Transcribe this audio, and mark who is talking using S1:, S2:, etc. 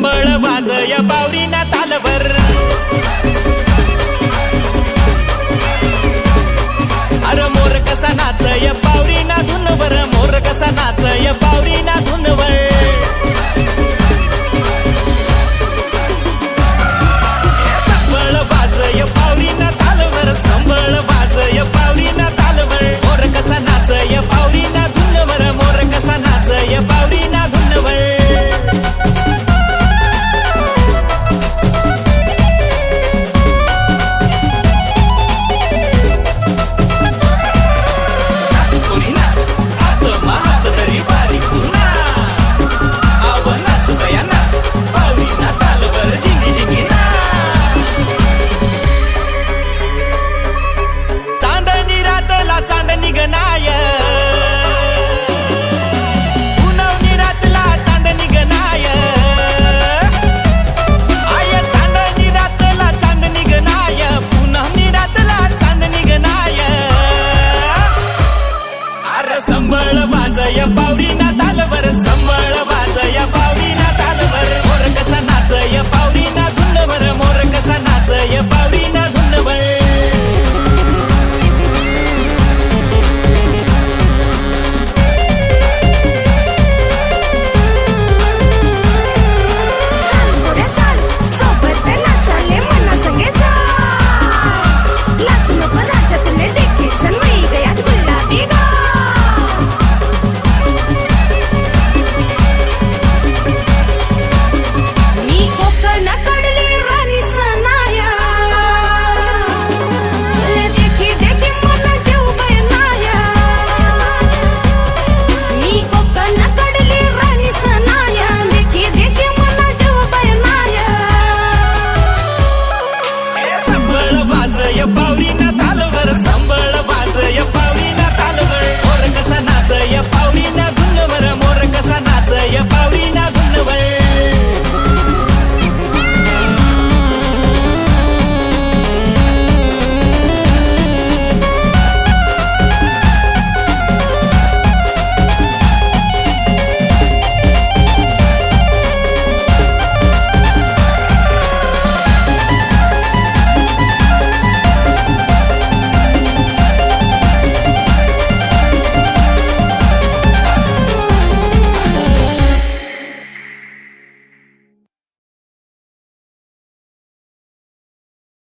S1: संबळ वाजय पावरीना तालवर, अरे मोर कसा नाचय पावरीना धुनवर, मोर कसा नाचय पावरीना धुनवर. संबळ वाजय पावरीना तालवर, संबळ वाजय पावरीना तालवर, मोर कसा नाचय पावरीना धुनवर, मोर कसा नाचय पावरीना धुनवर. चांदणी गनाय पुनवनी रातला चांदणी गनाय, आय चांदणी रातला चांदणी गनाय, पुनवनी रातला चांदणी गनाय. अरे संबळ वाजय पावरीना